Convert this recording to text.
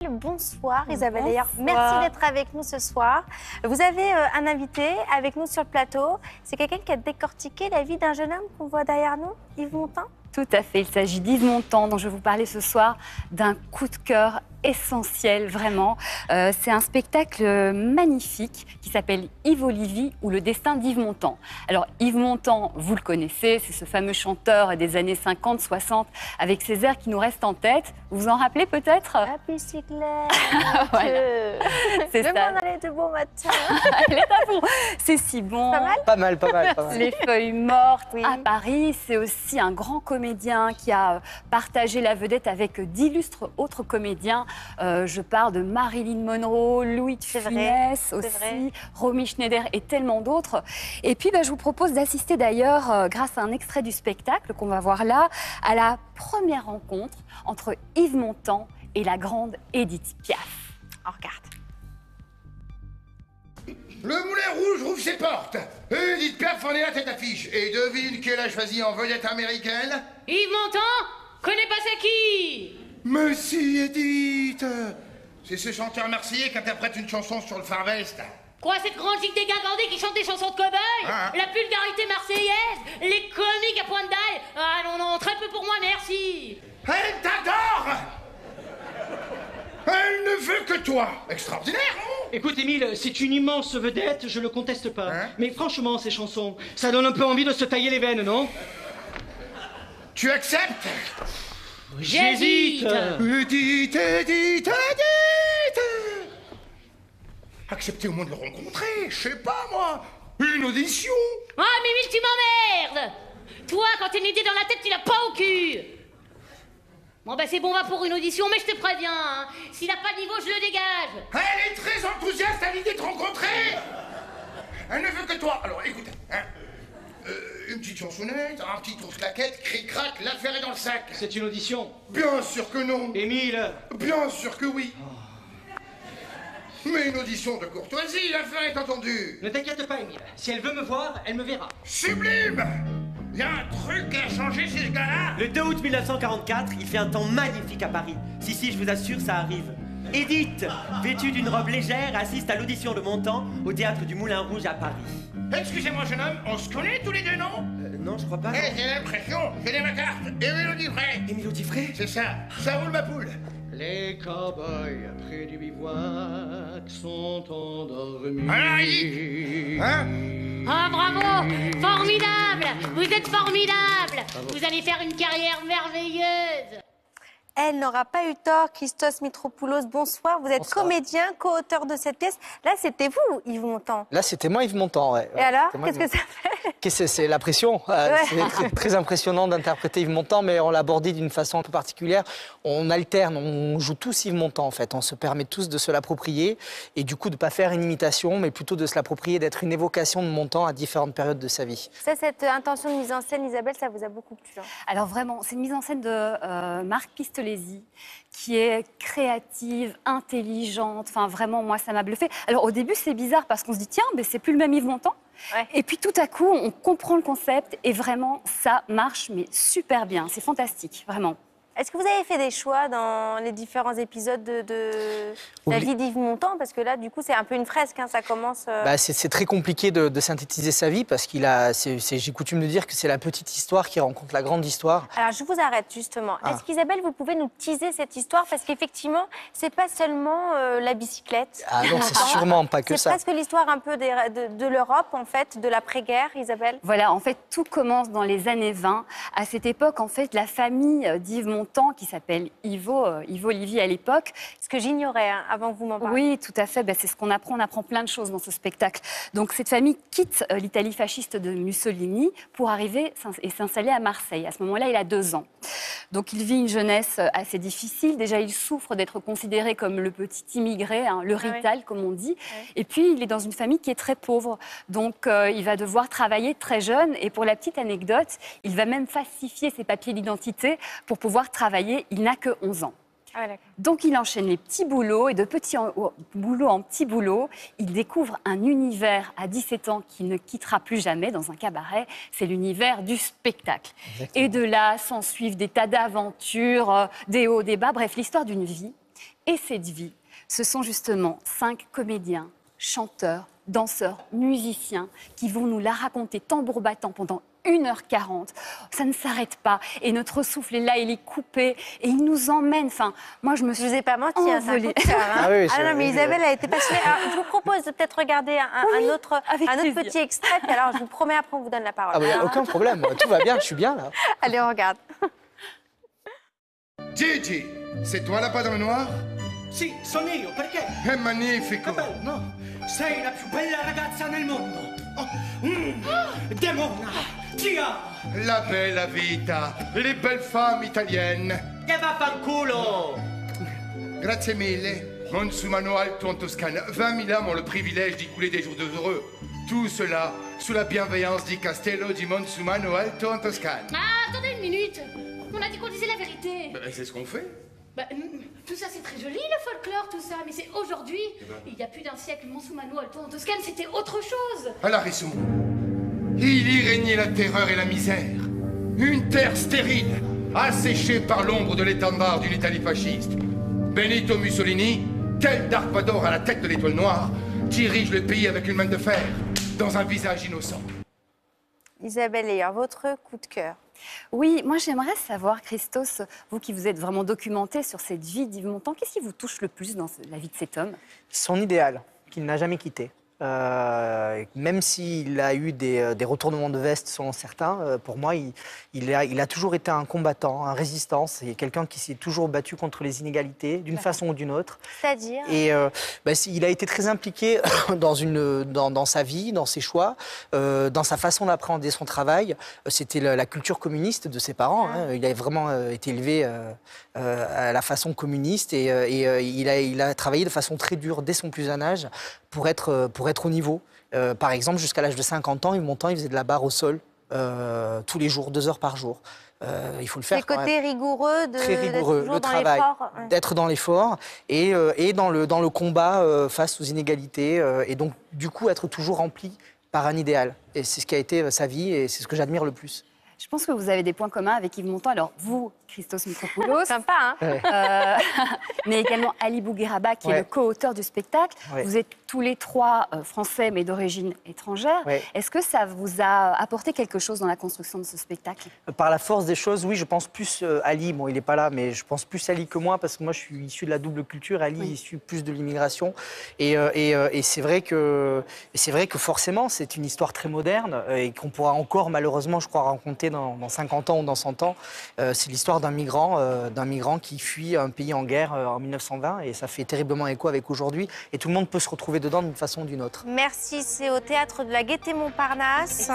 Bonsoir Isabelle, d'ailleurs, merci d'être avec nous ce soir. Vous avez un invité avec nous sur le plateau. C'est quelqu'un qui a décortiqué la vie d'un jeune homme qu'on voit derrière nous, Yves Montand. Tout à fait, il s'agit d'Yves Montand dont je vais vous parler ce soir d'un coup de cœur essentiel, vraiment. C'est un spectacle magnifique qui s'appelle Yves Olivier ou le destin d'Yves Montand. Alors Yves Montand, vous le connaissez, c'est ce fameux chanteur des années 50-60 avec ses airs qui nous restent en tête. Vous vous en rappelez peut-être? La bicyclette, voilà. C'est ça. Je m'en allais de bon matin. Elle est à fond. C'est si bon. Pas mal. Pas mal, pas mal, pas mal. Les feuilles mortes Oui. à Paris, c'est aussi un grand comédien qui a partagé la vedette avec d'illustres autres comédiens. Je parle de Marilyn Monroe, Louis de Funès aussi, Romy Schneider et tellement d'autres. Et puis je vous propose d'assister d'ailleurs, grâce à un extrait du spectacle qu'on va voir là, à la première rencontre entre Yves Montand et la grande Édith Piaf. On regarde. Le Moulin Rouge rouvre ses portes. Édith Piaf en est la tête d'affiche. Et devine qui elle a choisi en vedette américaine? Yves Montand? Connais pas c'est qui? Mais si, Édith. C'est ce chanteur marseillais qui interprète une chanson sur le Far West. Quoi, cette grande gigue dégingandée qui chante des chansons de cow-boy? Ah. La vulgarité marseillaise? Les comiques à pointe d'ail? Ah non, très peu pour moi, merci. Elle t'adore. Elle ne veut que toi. Extraordinaire, non? Écoute, Émile, c'est une immense vedette, je le conteste pas. Hein? Mais franchement, ces chansons, ça donne un peu envie de se tailler les veines, non? Tu acceptes? J'hésite. Édith, Édith, Édith. Acceptez au moins de le rencontrer, je sais pas moi. Une audition. Ah, Mimile, tu m'emmerdes. Toi, quand t'es une idée dans la tête, tu l'as pas au cul. Bon, c'est bon, va pour une audition, mais je te préviens, hein. S'il n'a pas de niveau, je le dégage. Elle est très enthousiaste à l'idée de te rencontrer. Elle ne veut que toi. Alors écoute, hein. Une petite chansonnette, un petit tour claquette, cric-crac, l'affaire est dans le sac. C'est une audition. Bien sûr que non. Émile. Bien sûr que oui. Mais une audition de courtoisie, l'affaire est entendue. Ne t'inquiète pas, Émile. Si elle veut me voir, elle me verra. Sublime. Y a un truc à changer chez ce gars-là. Le 2 août 1944, il fait un temps magnifique à Paris. Si, je vous assure, ça arrive. Édith, vêtue d'une robe légère, assiste à l'audition de Montand au théâtre du Moulin Rouge à Paris. Excusez-moi, jeune homme, on se connaît tous les deux, non? Non, je crois pas. Eh, j'ai l'impression, j'ai ma carte. Émile Audivray. Émile Audivray? C'est ça, ça roule ma poule. Les cow-boys près du bivouac sont endormis. Alors, Édith, hein? Ah, bravo. Formidable. Vous êtes formidable. Vous allez faire une carrière merveilleuse. Elle n'aura pas eu tort, Christos Mitropoulos. Bonsoir, vous êtes Bonsoir. comédien, co-auteur de cette pièce. Là, c'était vous, Yves Montand. Là, c'était moi, Yves Montand. Ouais. Et alors, C'était moi, qu'est-ce que ça fait? C'est la pression. C'est très impressionnant d'interpréter Yves Montand, mais on l'a abordé d'une façon un peu particulière. On alterne, on joue tous Yves Montand, en fait. On se permet tous de se l'approprier et du coup de ne pas faire une imitation, mais plutôt de se l'approprier, d'être une évocation de Montand à différentes périodes de sa vie. Ça, cette intention de mise en scène, Isabelle, ça vous a beaucoup plu, hein? Alors vraiment, c'est une mise en scène de Marc Pistolesi qui est créative, intelligente. Enfin vraiment, moi, ça m'a bluffé. Alors au début, c'est bizarre parce qu'on se dit tiens, mais c'est plus le même Yves Montand. Ouais. Et puis tout à coup, on comprend le concept et vraiment, ça marche mais super bien. C'est fantastique, vraiment. Est-ce que vous avez fait des choix dans les différents épides de la Oui. vie d'Yves Montand? Parce que là, du coup, c'est un peu une fresque, hein, ça commence... C'est très compliqué de synthétiser sa vie parce j'ai coutume de dire que c'est la petite histoire qui rencontre la grande histoire. Alors, je vous arrête, justement. Ah. Est-ce qu'Isabelle, vous pouvez nous teaser cette histoire? Parce qu'effectivement, c'est pas seulement la bicyclette. Ah non, c'est sûrement pas que C'est ça. presque l'histoire un peu de l'Europe, en fait, de l'après-guerre, Isabelle. Voilà, en fait, tout commence dans les années 20. À cette époque, en fait, la famille d'Yves Montand, qui s'appelle Yves Olivier à l'époque. Ce que j'ignorais, hein, avant que vous m'en parliez. Oui, tout à fait. C'est ce qu'on apprend. On apprend plein de choses dans ce spectacle. Donc, cette famille quitte l'Italie fasciste de Mussolini pour arriver et s'installer à Marseille. À ce moment-là, il a 2 ans. Donc, il vit une jeunesse assez difficile. Déjà, il souffre d'être considéré comme le petit immigré, hein, le rital, comme on dit. Et puis, il est dans une famille qui est très pauvre. Donc, il va devoir travailler très jeune. Et pour la petite anecdote, il va même falsifier ses papiers d'identité pour pouvoir travailler. Il n'a que 11 ans. Ah ouais, d'accord. Donc il enchaîne les petits boulots et de petits boulots en petits boulots, il découvre un univers à 17 ans qu'il ne quittera plus jamais dans un cabaret, c'est l'univers du spectacle. Exactement. Et de là s'en suivent des tas d'aventures, des hauts, des bas, bref, l'histoire d'une vie. Et cette vie, ce sont justement 5 comédiens, chanteurs, danseurs, musiciens qui vont nous la raconter tambour battant pendant 1h40. Ça ne s'arrête pas. Et notre souffle est là, il est coupé. Et il nous emmène. Enfin, moi, je vous ai pas menti. C'est un coup de cœur, hein. Ah oui, non, mais Isabelle a été passionnée. Alors, je vous propose de peut-être regarder un autre petit extrait. Puis alors, je vous promets, après, on vous donne la parole. Ah bah, aucun problème. Tout va bien, je suis bien là. Allez, on regarde. Gigi, c'est toi la padrone noire? Sì, sono io, perché? È magnifico. Bello, no? Sei la più bella ragazza nel mondo. Demona, ti amo. La bella vita, les belles femmes italiennes. Che vaffanculo! Grazie mille. Monsumano Alto en Toscane. 20 000 âmes ont le privilège d'y couler des jours de heureux. Tout cela sous la bienveillance du Castello di Monsumano Alto en Toscane. Ah, attendez une minute. On a dit qu'on disait la vérité. C'est ce qu'on fait. Tout ça, c'est très joli, le folklore, tout ça. Mais c'est aujourd'hui. Il y a plus d'un siècle, Monsumano Alto en Toscane, c'était autre chose. À la raison. Il y régnait la terreur et la misère. Une terre stérile, asséchée par l'ombre de l'étendard d'une Italie fasciste. Benito Mussolini, tel Darpador à la tête de l'étoile noire, dirige le pays avec une main de fer, dans un visage innocent. Isabelle Leyer, votre coup de cœur. Oui, moi j'aimerais savoir, Christos, vous qui vous êtes vraiment documenté sur cette vie d'Yves Montand, qu'est-ce qui vous touche le plus dans la vie de cet homme? Son idéal, qu'il n'a jamais quitté. Même s'il a eu des retournements de veste selon certains, pour moi, il a toujours été un combattant, un résistant. C'est quelqu'un qui s'est toujours battu contre les inégalités, d'une façon ou d'une autre. C'est-à-dire? Et il a été très impliqué dans sa vie, dans ses choix, dans sa façon d'appréhender son travail. C'était la culture communiste de ses parents. Hein. Il a vraiment été élevé à la façon communiste et il a travaillé de façon très dure dès son plus jeune âge pour être au niveau. Par exemple, jusqu'à l'âge de 50 ans, Yves Montand, il faisait de la barre au sol tous les jours, 2 heures par jour. Il faut le faire. Le côté rigoureux, très rigoureux, le travail, ouais. d'être dans l'effort et dans le combat face aux inégalités et donc du coup être toujours rempli par un idéal. Et c'est ce qui a été sa vie et c'est ce que j'admire le plus. Je pense que vous avez des points communs avec Yves Montand. Alors, vous, Christos Mitropoulos, Sympa, hein? Ouais. mais également Ali Bougueraba, qui est le co-auteur du spectacle. Ouais. Vous êtes tous les 3 français, mais d'origine étrangère. Ouais. Est-ce que ça vous a apporté quelque chose dans la construction de ce spectacle? Par la force des choses, oui, je pense plus Ali. Bon, il n'est pas là, mais je pense plus Ali que moi parce que moi, je suis issu de la double culture. Ali, issu plus de l'immigration. Et c'est vrai que forcément, c'est une histoire très moderne et qu'on pourra encore, malheureusement, je crois, raconter dans 50 ans ou dans 100 ans. C'est l'histoire d'un migrant qui fuit un pays en guerre en 1920 et ça fait terriblement écho avec aujourd'hui. Et tout le monde peut se retrouver dedans d'une façon ou d'une autre. Merci, c'est au Théâtre de la Gaîté-Montparnasse.